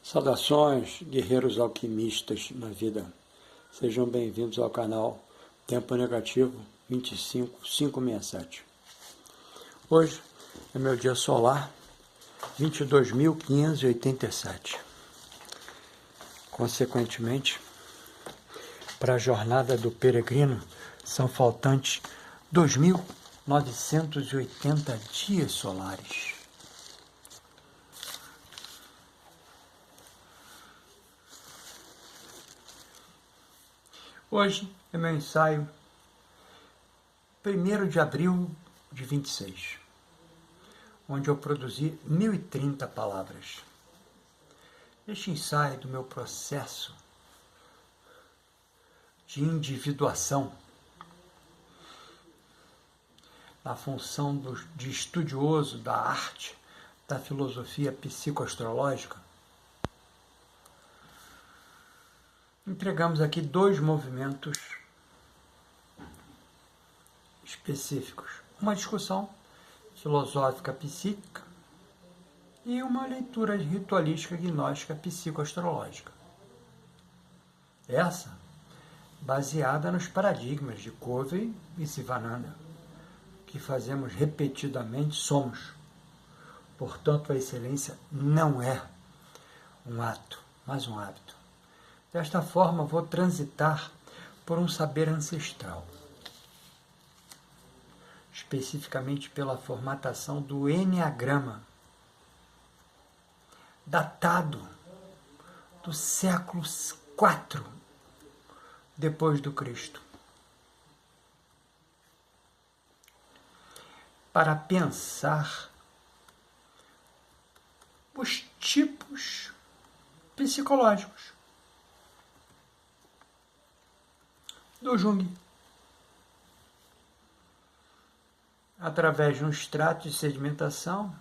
Saudações, guerreiros alquimistas na vida. Sejam bem-vindos ao canal Tempo Negativo 25567. Hoje é meu dia solar 22.587. Consequentemente, para a jornada do peregrino são faltantes 2.980 dias solares. Hoje é meu ensaio 1º de abril de 26, onde eu produzi 1030 palavras. Este ensaio do meu processo de individuação, na função de estudioso da arte, da filosofia psicoastrológica, entregamos aqui 2 movimentos específicos. Uma discussão filosófica psíquica e uma leitura ritualística gnóstica psicoastrológica. Essa baseada nos paradigmas de Covey e Sivananda, que fazemos repetidamente, somos. Portanto, a excelência não é um ato, mas um hábito. Desta forma, vou transitar por um saber ancestral, especificamente pela formatação do Eneagrama, datado do século IV depois do Cristo, para pensar os tipos psicológicos do Jung, através de um extrato de sedimentação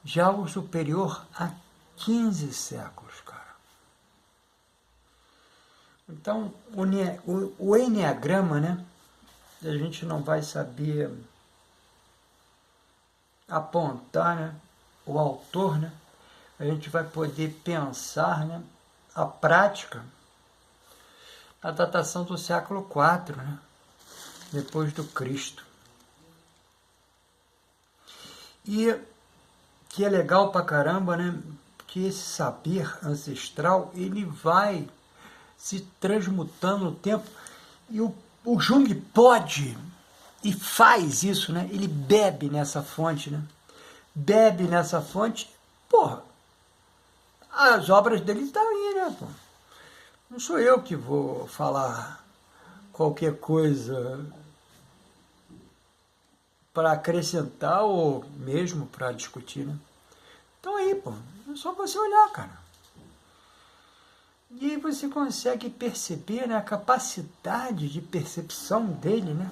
de algo superior a 15 séculos, cara. Então, o Eneagrama, né, a gente não vai saber apontar, né, o autor, né, a gente vai poder pensar, né, a prática, a datação do século IV, né, depois do Cristo. E que é legal pra caramba, né, que esse saber ancestral, ele vai se transmutando no tempo, e o Jung pode e faz isso, né, ele bebe nessa fonte, né, bebe nessa fonte, porra, as obras dele estão aí, né, pô. Não sou eu que vou falar qualquer coisa para acrescentar ou mesmo para discutir, né? Então aí, pô, é só você olhar, cara. E aí você consegue perceber, né, a capacidade de percepção dele, né?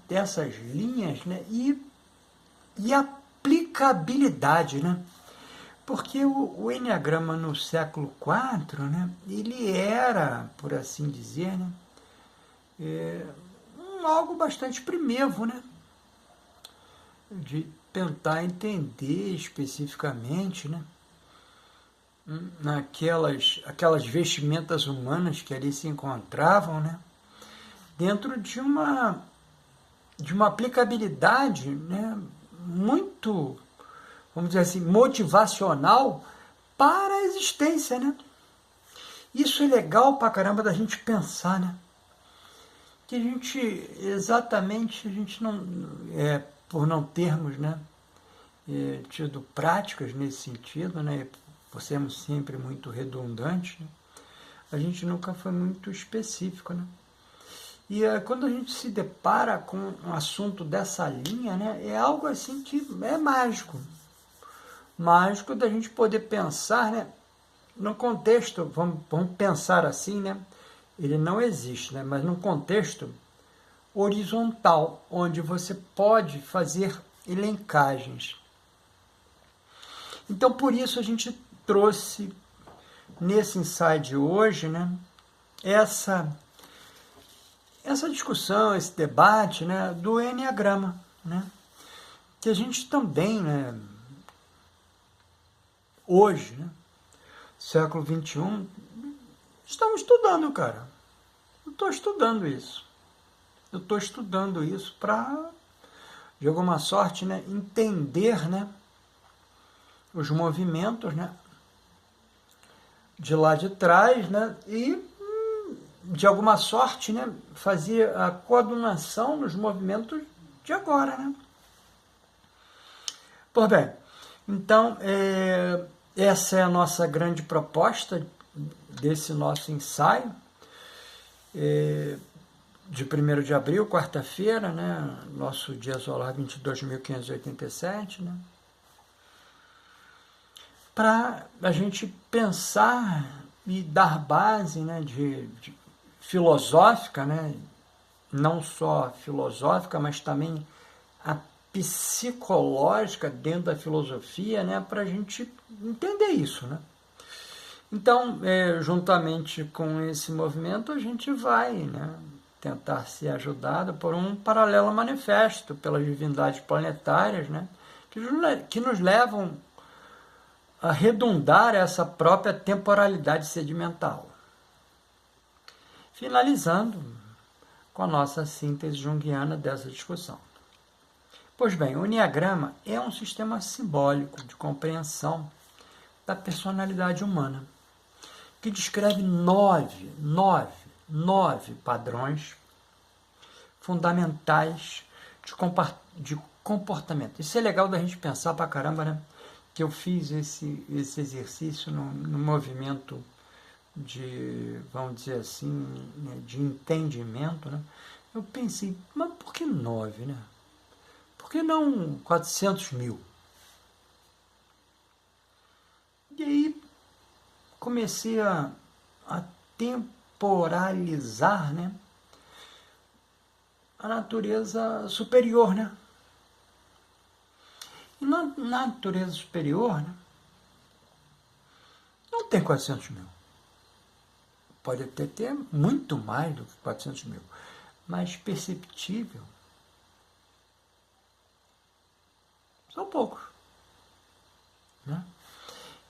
Dessas linhas, né? E aplicabilidade, né? Porque o Eneagrama no século IV, né, ele era, por assim dizer, né, algo bastante primevo, né, de tentar entender especificamente, né, aquelas vestimentas humanas que ali se encontravam, né, dentro de uma aplicabilidade, né, muito, vamos dizer assim, motivacional para a existência, né? Isso é legal pra caramba da gente pensar, né? Que a gente não, por não termos, né, tido práticas nesse sentido, né, por sermos sempre muito redundantes, né, a gente nunca foi muito específico, né? E quando a gente se depara com um assunto dessa linha, né, é algo assim que é mágico. Mágico da gente poder pensar, né, no contexto, vamos pensar assim, né, ele não existe, né, mas num contexto horizontal, onde você pode fazer elencagens. Então, por isso a gente trouxe nesse ensaio de hoje, né, essa discussão, esse debate, né, do Eneagrama, né, que a gente também, né, hoje, né, século XXI, estão estudando, cara. Eu estou estudando isso. Eu estou estudando isso para, de alguma sorte, né, entender, né, os movimentos, né, de lá de trás, né, e, de alguma sorte, né, fazer a coordenação nos movimentos de agora, né. Pois bem, então, essa é a nossa grande proposta desse nosso ensaio, de 1º de abril, quarta-feira, né, nosso dia solar 22.587, né, para a gente pensar e dar base, né, de filosófica, né, não só filosófica, mas também a psicológica dentro da filosofia, né, para a gente entender isso, né. Então, juntamente com esse movimento, a gente vai, né, tentar ser ajudado por um paralelo manifesto pelas divindades planetárias, né, que nos levam a redundar essa própria temporalidade sedimental. Finalizando com a nossa síntese junguiana dessa discussão. Pois bem, o Enneagrama é um sistema simbólico de compreensão da personalidade humana, que descreve nove padrões fundamentais de comportamento. Isso é legal da gente pensar pra caramba, né? Que eu fiz esse exercício no movimento de, vamos dizer assim, né, de entendimento, né? Eu pensei, mas por que 9, né? Por que não 400 mil? E aí comecei a temporalizar, né, a natureza superior, né? E na natureza superior, né, não tem 400 mil. Pode até ter muito mais do que 400 mil, mas perceptível são poucos, né?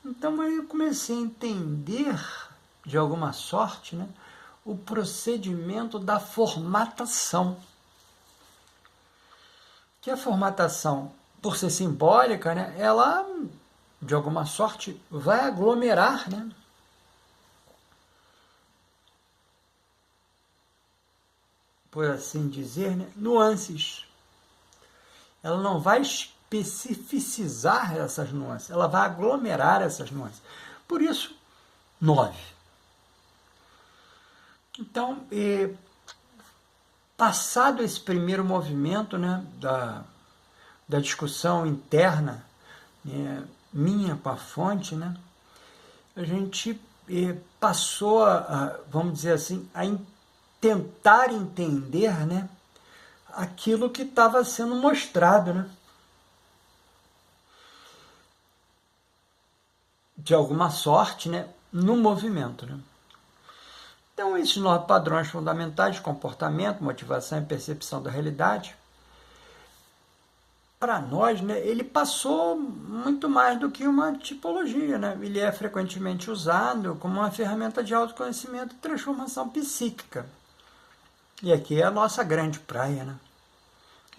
Então aí eu comecei a entender, de alguma sorte, né, o procedimento da formatação. Que a formatação, por ser simbólica, né, ela, de alguma sorte, vai aglomerar, né, por assim dizer, né, nuances. Ela não vai especificizar essas nuances, ela vai aglomerar essas nuances. Por isso, 9. Então, passado esse primeiro movimento, né, da discussão interna, minha com a fonte, né, a gente passou vamos dizer assim, a tentar entender, né, aquilo que estava sendo mostrado, né, de alguma sorte, né, no movimento, né. Então, esses 9 padrões fundamentais de comportamento, motivação e percepção da realidade, para nós, né, ele passou muito mais do que uma tipologia, né? Ele é frequentemente usado como uma ferramenta de autoconhecimento e transformação psíquica. E aqui é a nossa grande praia, né?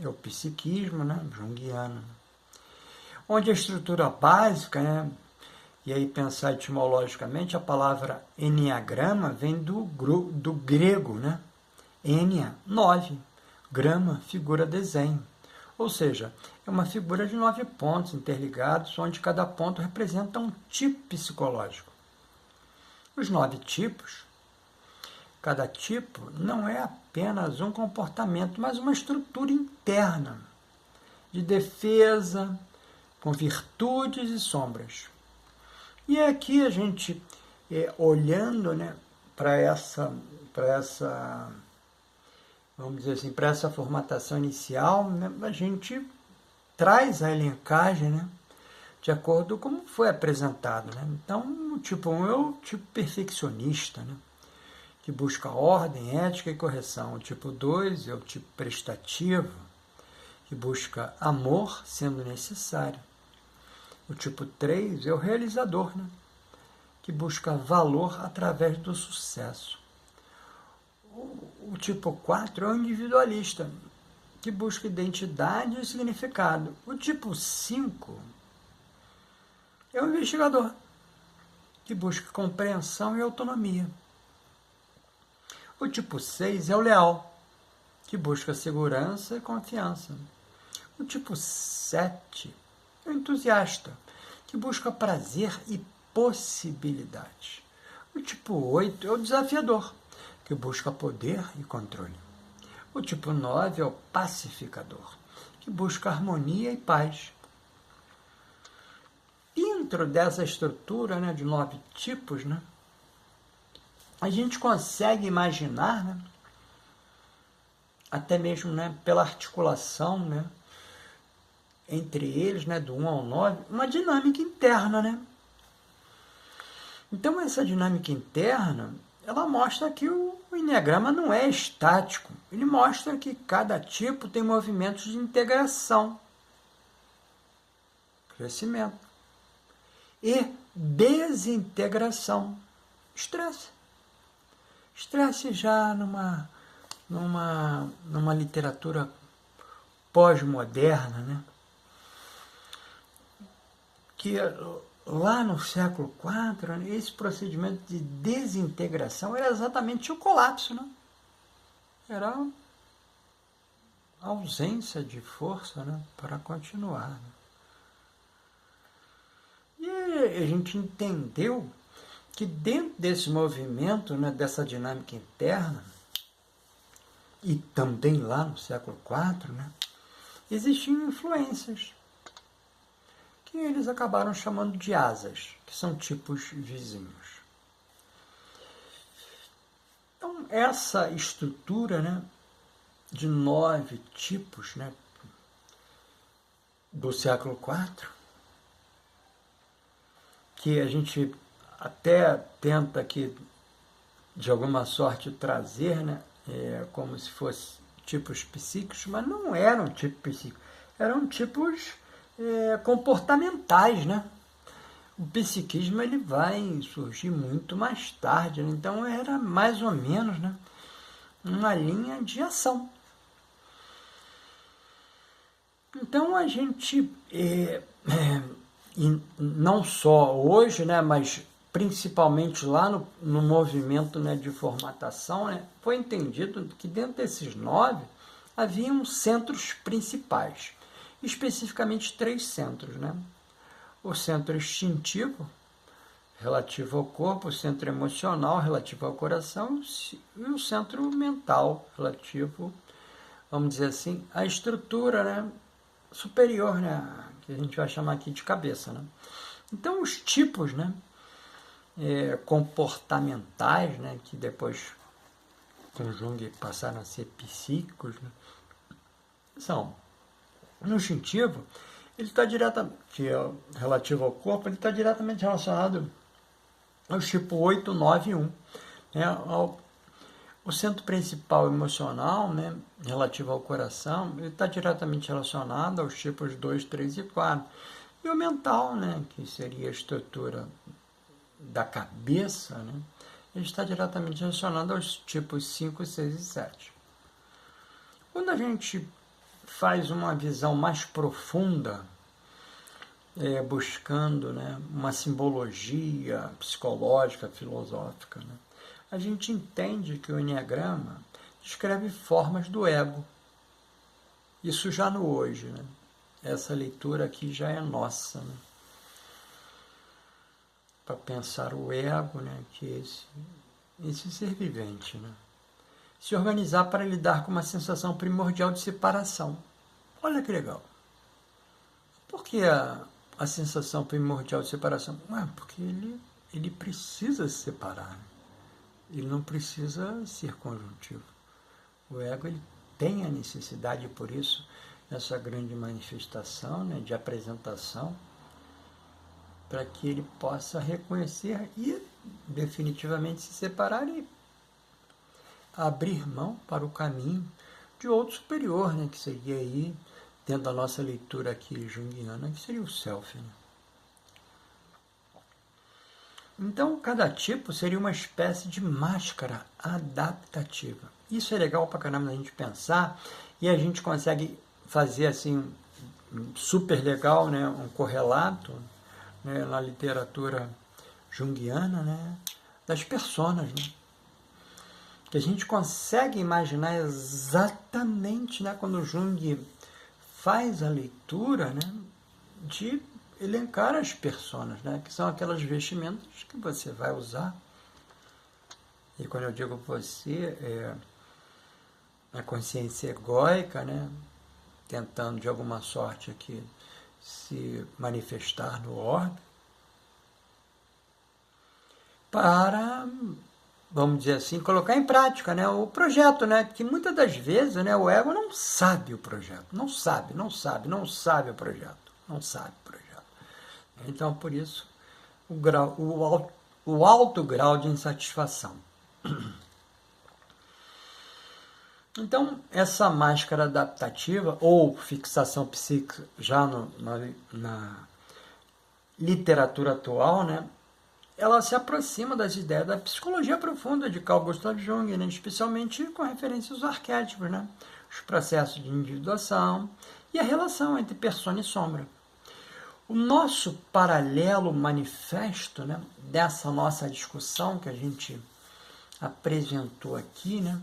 É o psiquismo, né, junguiano. Onde a estrutura básica, né, e aí pensar etimologicamente, a palavra enneagrama vem do grego, né? Ennea, 9, grama, figura, desenho. Ou seja, é uma figura de 9 pontos interligados, onde cada ponto representa um tipo psicológico. Os 9 tipos, cada tipo não é apenas um comportamento, mas uma estrutura interna de defesa, com virtudes e sombras. E aqui a gente, olhando, né, para essa, vamos dizer assim, para essa formatação inicial, né, a gente traz a elencagem, né, de acordo com como foi apresentado, né? Então, o tipo 1 é o tipo perfeccionista, né, que busca ordem, ética e correção. O tipo 2 é o tipo prestativo, que busca amor sendo necessário. O tipo 3 é o realizador, né, que busca valor através do sucesso. O tipo 4 é o individualista, que busca identidade e significado. O tipo 5 é o investigador, que busca compreensão e autonomia. O tipo 6 é o leal, que busca segurança e confiança. O tipo 7 é o entusiasta, que busca prazer e possibilidade. O tipo 8 é o desafiador, que busca poder e controle. O tipo 9 é o pacificador, que busca harmonia e paz. Dentro dessa estrutura, né, de 9 tipos, né, a gente consegue imaginar, né, até mesmo, né, pela articulação, né, entre eles, né, do 1 ao 9, uma dinâmica interna, né? Então, essa dinâmica interna, ela mostra que o Enneagrama não é estático. Ele mostra que cada tipo tem movimentos de integração, crescimento e desintegração. Estresse. Estresse já numa literatura pós-moderna, né? Que lá no século IV, esse procedimento de desintegração era exatamente o colapso, né? Era a ausência de força, né, para continuar. Né? E a gente entendeu que dentro desse movimento, né, dessa dinâmica interna, e também lá no século IV, né, existiam influências que eles acabaram chamando de asas, que são tipos vizinhos. Então, essa estrutura, né, de 9 tipos, né, do século IV, que a gente até tenta aqui, de alguma sorte, trazer, né, como se fossem tipos psíquicos, mas não eram tipos psíquicos, eram tipos comportamentais, né? O psiquismo ele vai surgir muito mais tarde, né? Então era mais ou menos, né, uma linha de ação. Então a gente, não só hoje, né, mas principalmente lá no movimento, né, de formatação, né, foi entendido que dentro desses 9 haviam centros principais, especificamente 3 centros, né? O centro instintivo, relativo ao corpo, o centro emocional, relativo ao coração, e o centro mental, relativo, vamos dizer assim, à estrutura, né, superior, né, que a gente vai chamar aqui de cabeça. Né? Então, os tipos, né, comportamentais, né, que depois com Jung passaram a ser psíquicos, né, são, no instintivo, ele está diretamente, que é relativo ao corpo, ele está diretamente relacionado aos tipos 8, 9 e 1. Né? O centro principal emocional, né, relativo ao coração, ele está diretamente relacionado aos tipos 2, 3 e 4. E o mental, né, que seria a estrutura da cabeça, né, ele está diretamente relacionado aos tipos 5, 6 e 7. Quando a gente faz uma visão mais profunda, buscando, né, uma simbologia psicológica, filosófica, né, a gente entende que o Enneagrama descreve formas do ego. Isso já no hoje, né? Essa leitura aqui já é nossa, né? Para pensar o ego, né, que é esse ser vivente, né? Se organizar para lidar com uma sensação primordial de separação. Olha que legal. Por que a sensação primordial de separação? Porque ele precisa se separar. Né? Ele não precisa ser conjuntivo. O ego ele tem a necessidade, por isso, essa grande manifestação, né, de apresentação, para que ele possa reconhecer e definitivamente se separar e abrir mão para o caminho de outro superior, né, que seria aí, dentro da nossa leitura aqui junguiana, que seria o self. Né? Então, cada tipo seria uma espécie de máscara adaptativa. Isso é legal pra caramba a gente pensar, e a gente consegue fazer assim, super legal, né, um correlato, né, na literatura junguiana, né, das personas, né, que a gente consegue imaginar exatamente, né, quando Jung faz a leitura, né, de elencar as personas, né, que são aquelas vestimentas que você vai usar. E quando eu digo você, é a consciência egóica, né, tentando de alguma sorte aqui se manifestar no orbe, para, vamos dizer assim, colocar em prática, né, o projeto, né, que muitas das vezes, né, o ego não sabe o projeto, não sabe o projeto, não sabe o projeto. Então, por isso, o alto grau de insatisfação. Então, essa máscara adaptativa, ou fixação psíquica, já na literatura atual, né, ela se aproxima das ideias da psicologia profunda de Carl Gustav Jung, né, especialmente com referência aos arquétipos, né, os processos de individuação e a relação entre persona e sombra. O nosso paralelo manifesto, né, dessa nossa discussão que a gente apresentou aqui, né,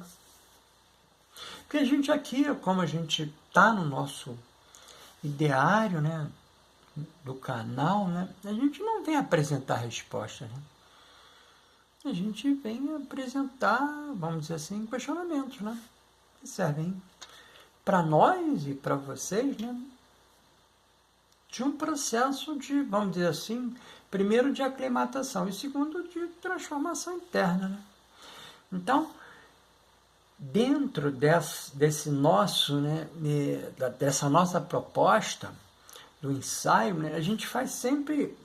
porque a gente aqui, como a gente está no nosso ideário, né, do canal, né, a gente não vem apresentar respostas, né? A gente vem apresentar, vamos dizer assim, questionamentos, né, que servem para nós e para vocês, né, de um processo de, vamos dizer assim, primeiro de aclimatação e segundo de transformação interna, né? Então, dentro desse nosso, né, dessa nossa proposta do ensaio, né, a gente faz sempre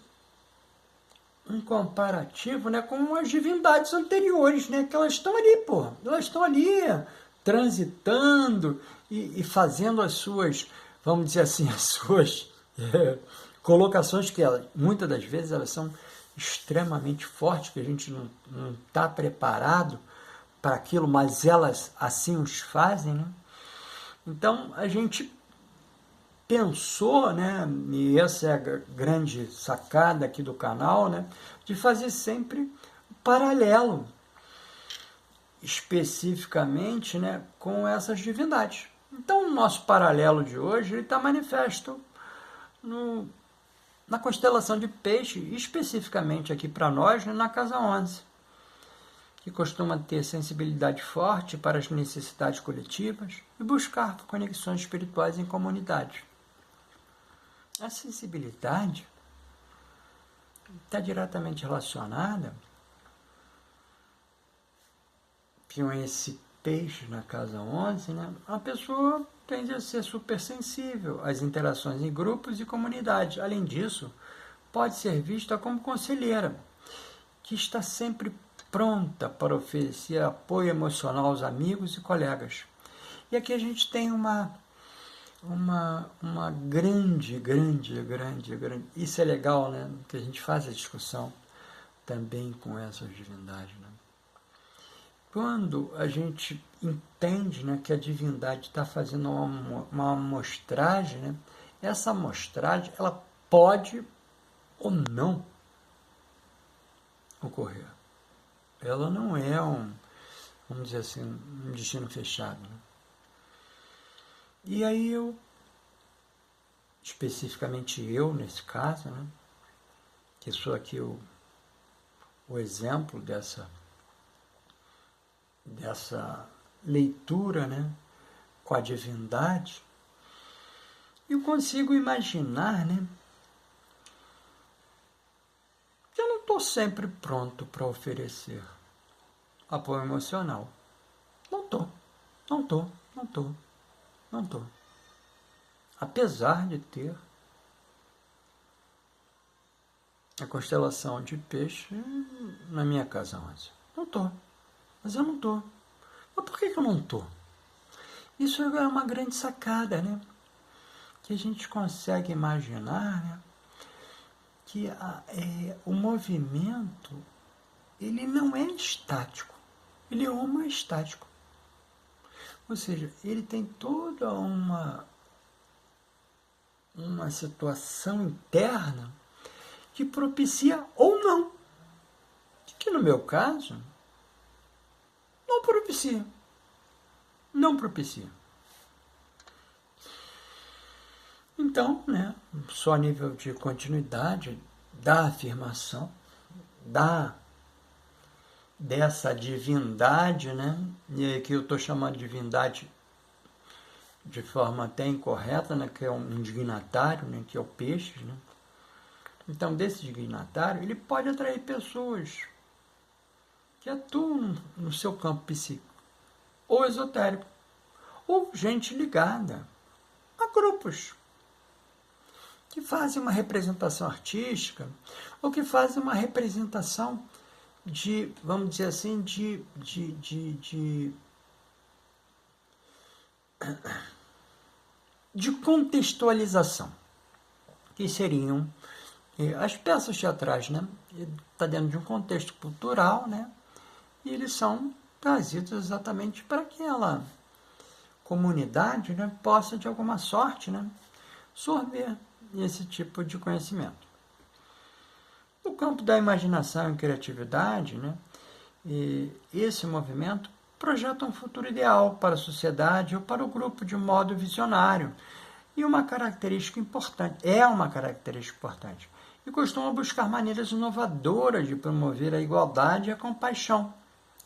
um comparativo, né, com as divindades anteriores, né, que elas estão ali, pô, elas estão ali transitando e fazendo as suas, vamos dizer assim, as suas colocações que muitas das vezes elas são extremamente fortes, que a gente não está preparado para aquilo, mas elas assim os fazem, né? Então a gente pensou, né, e essa é a grande sacada aqui do canal, né, de fazer sempre um paralelo, especificamente, né, com essas divindades. Então o nosso paralelo de hoje está manifesto na constelação de Peixe, especificamente aqui para nós, né, na casa 11. Que costuma ter sensibilidade forte para as necessidades coletivas e buscar conexões espirituais em comunidade. A sensibilidade está diretamente relacionada com esse peixe na casa 11, né? A pessoa tende a ser super sensível às interações em grupos e comunidades. Além disso, pode ser vista como conselheira, que está sempre pronta para oferecer apoio emocional aos amigos e colegas. E aqui a gente tem uma grande, isso é legal, né? Que a gente faz a discussão também com essas divindades, né? Quando a gente entende, né, que a divindade está fazendo uma amostragem, né? Essa amostragem ela pode ou não ocorrer. Ela não é vamos dizer assim, um destino fechado, né? E aí especificamente eu, nesse caso, né, que sou aqui o exemplo dessa leitura, né, com a divindade, eu consigo imaginar, né, que eu não estou sempre pronto para oferecer apoio emocional. Não estou. Apesar de ter a constelação de Peixe na minha casa 11. Não estou. Mas eu não estou. Mas por que eu não estou? Isso é uma grande sacada, né? Que a gente consegue imaginar, né, que o movimento, ele não é estático, ele é homoestático. Ou seja, ele tem toda uma situação interna que propicia ou não. Que no meu caso, não propicia. Não propicia. Então, né, só a nível de continuidade da afirmação, dessa divindade, né, e que eu estou chamando de divindade de forma até incorreta, né, que é um dignatário, né, que é o peixe, né. Então, desse dignatário, ele pode atrair pessoas que atuam no seu campo psíquico, ou esotérico, ou gente ligada a grupos que fazem uma representação artística, ou que fazem uma representação de, vamos dizer assim, de contextualização, que seriam as peças teatrais, né? Está dentro de um contexto cultural, né? E eles são trazidos exatamente para que aquela comunidade, né, possa, de alguma sorte, né, sorver esse tipo de conhecimento. No campo da imaginação e criatividade, né, esse movimento projeta um futuro ideal para a sociedade ou para o grupo de um modo visionário. E uma característica importante, e costuma buscar maneiras inovadoras de promover a igualdade e a compaixão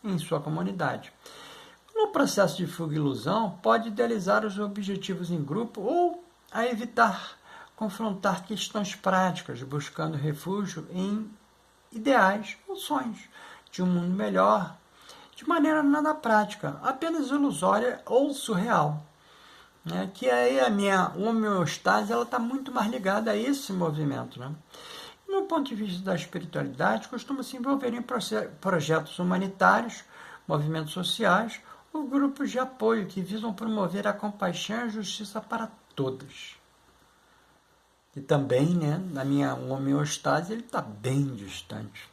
em sua comunidade. No processo de fuga e ilusão, pode idealizar os objetivos em grupo ou a evitar confrontar questões práticas, buscando refúgio em ideais ou sonhos de um mundo melhor, de maneira nada prática, apenas ilusória ou surreal. Né? Que aí a minha homeostase está muito mais ligada a esse movimento. Né? No ponto de vista da espiritualidade, costuma se envolver em projetos humanitários, movimentos sociais ou grupos de apoio que visam promover a compaixão e a justiça para todos. E também, né, na minha homeostase, ele está bem distante.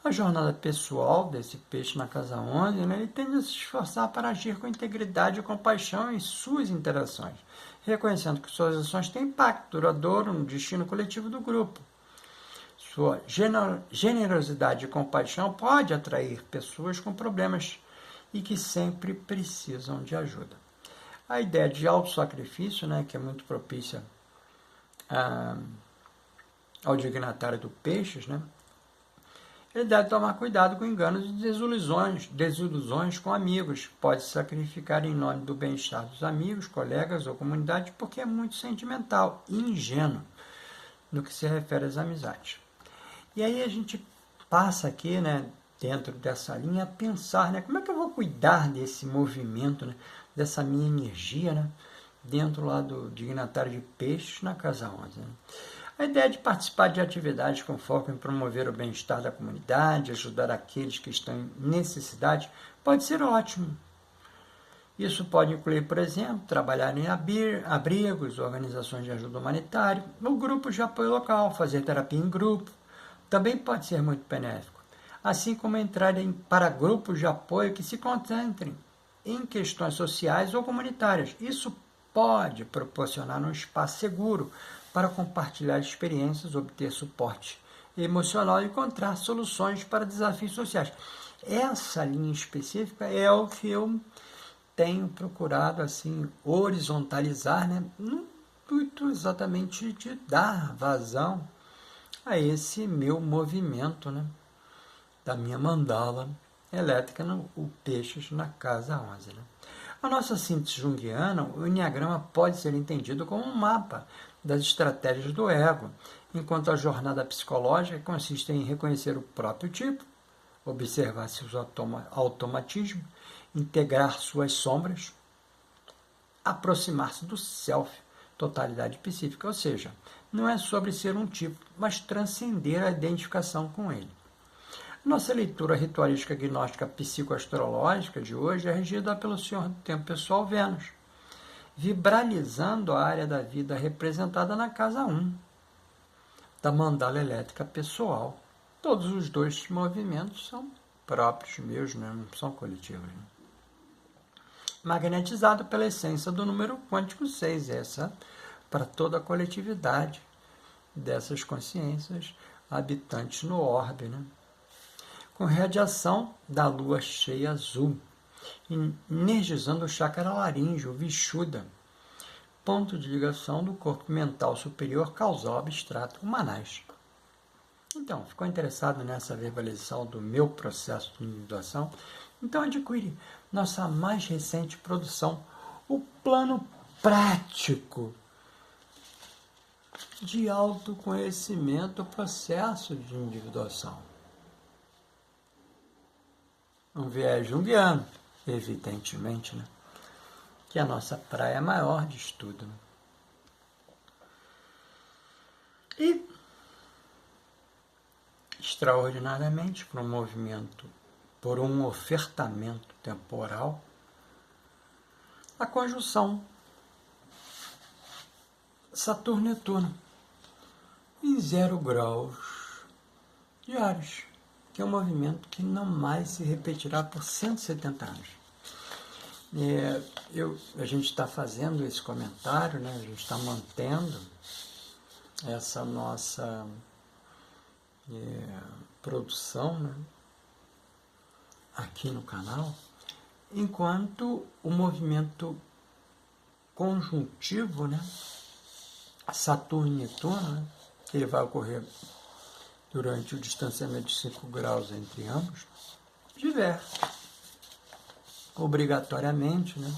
A jornada pessoal desse peixe na casa 11, né, ele tende a se esforçar para agir com integridade e compaixão em suas interações, reconhecendo que suas ações têm impacto duradouro no destino coletivo do grupo. Sua generosidade e compaixão pode atrair pessoas com problemas e que sempre precisam de ajuda. A ideia de autossacrifício, né, que é muito propícia ao dignatário do Peixes, né, ele deve tomar cuidado com enganos e desilusões com amigos. Pode se sacrificar em nome do bem-estar dos amigos, colegas ou comunidade porque é muito sentimental e ingênuo no que se refere às amizades. E aí a gente passa aqui, né, dentro dessa linha, a pensar, né, como é que eu vou cuidar desse movimento, né, dessa minha energia, né, dentro lá do dignatário de Peixes na casa 11. Né? A ideia de participar de atividades com foco em promover o bem-estar da comunidade, ajudar aqueles que estão em necessidade, pode ser ótimo. Isso pode incluir, por exemplo, trabalhar em abrigos, organizações de ajuda humanitária, ou grupos de apoio local, fazer terapia em grupo. Também pode ser muito benéfico. Assim como entrar para grupos de apoio que se concentrem em questões sociais ou comunitárias. Isso pode proporcionar um espaço seguro para compartilhar experiências, obter suporte emocional e encontrar soluções para desafios sociais. Essa linha específica é o que eu tenho procurado assim horizontalizar, né, no intuito exatamente de dar vazão a esse meu movimento, né, da minha mandala elétrica, o Peixes na casa 11. Né. A nossa síntese junguiana, o Enneagrama pode ser entendido como um mapa das estratégias do ego, enquanto a jornada psicológica consiste em reconhecer o próprio tipo, observar seus automatismos, integrar suas sombras, aproximar-se do self, totalidade psíquica, ou seja, não é sobre ser um tipo, mas transcender a identificação com ele. Nossa leitura ritualística gnóstica psicoastrológica de hoje é regida pelo Senhor do Tempo Pessoal Vênus, vibralizando a área da vida representada na casa 1. da mandala elétrica pessoal. Todos os dois movimentos são próprios meus, né? Não são coletivos. Né? Magnetizado pela essência do número quântico 6, essa para toda a coletividade dessas consciências habitantes no orbe, né? Com radiação da lua cheia azul, energizando o chakra laríngeo, Vishuddha, ponto de ligação do corpo mental superior causal abstrato, o Manás. Então, ficou interessado nessa verbalização do meu processo de individuação? Então adquire nossa mais recente produção, o Plano Prático de Autoconhecimento, processo de individuação. Um viés junguiano, evidentemente, né? Que é a nossa praia maior de estudo. Né? E, extraordinariamente, por um ofertamento temporal, a conjunção Saturno-Netuno em 0 graus diários, que é um movimento que não mais se repetirá por 170 anos. A gente está fazendo esse comentário, né? A gente está mantendo essa nossa produção, né? Aqui no canal, enquanto o movimento conjuntivo, né? Saturno e Netuno, né? Ele vai ocorrer durante o distanciamento de 5 graus entre ambos, diverso. Obrigatoriamente, né?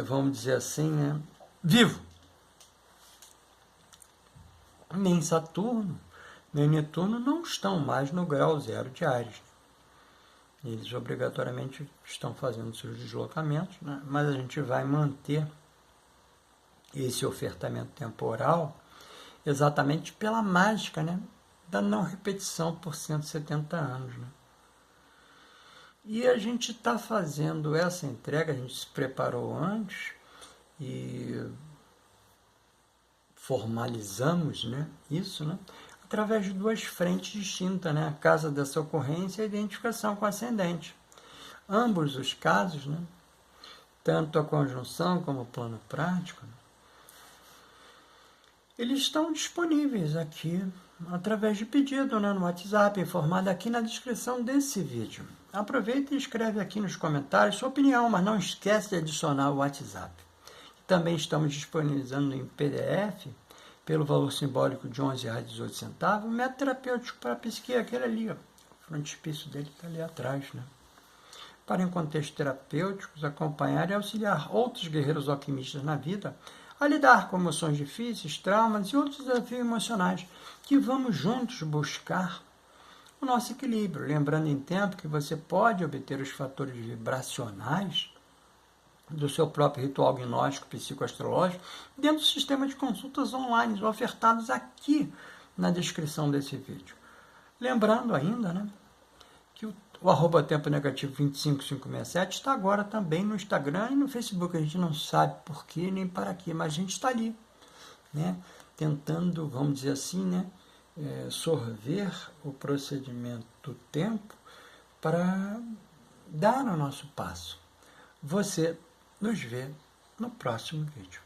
Vamos dizer assim, né? Vivo. Nem Saturno, nem Netuno não estão mais no grau 0 de Áries. Eles obrigatoriamente estão fazendo seus deslocamentos, né? Mas a gente vai manter esse ofertamento temporal exatamente pela mágica, né? Da não repetição por 170 anos. Né? E a gente está fazendo essa entrega, a gente se preparou antes e formalizamos, né, isso, né, através de 2 frentes distintas, né, a casa dessa ocorrência e a identificação com o ascendente. Ambos os casos, né, tanto a conjunção como o plano prático, né, eles estão disponíveis aqui através de pedido, né, no WhatsApp, informado aqui na descrição desse vídeo. Aproveita e escreve aqui nos comentários sua opinião, mas não esquece de adicionar o WhatsApp. Também estamos disponibilizando em PDF, pelo valor simbólico de R$ 11,18, o método terapêutico para a psique, aquele ali, ó. O frontispício dele está ali atrás, né? Para, em contextos terapêuticos, acompanhar e auxiliar outros guerreiros alquimistas na vida a lidar com emoções difíceis, traumas e outros desafios emocionais que vamos juntos buscar o nosso equilíbrio. Lembrando em tempo que você pode obter os fatores vibracionais do seu próprio ritual gnóstico psicoastrológico dentro do sistema de consultas online ofertados aqui na descrição desse vídeo. Lembrando ainda, né, que o arroba tempo negativo 25567 está agora também no Instagram e no Facebook. A gente não sabe por quê nem para quê, mas a gente está ali, né, tentando, vamos dizer assim, né, sorver o procedimento do tempo para dar o nosso passo. Você nos vê no próximo vídeo.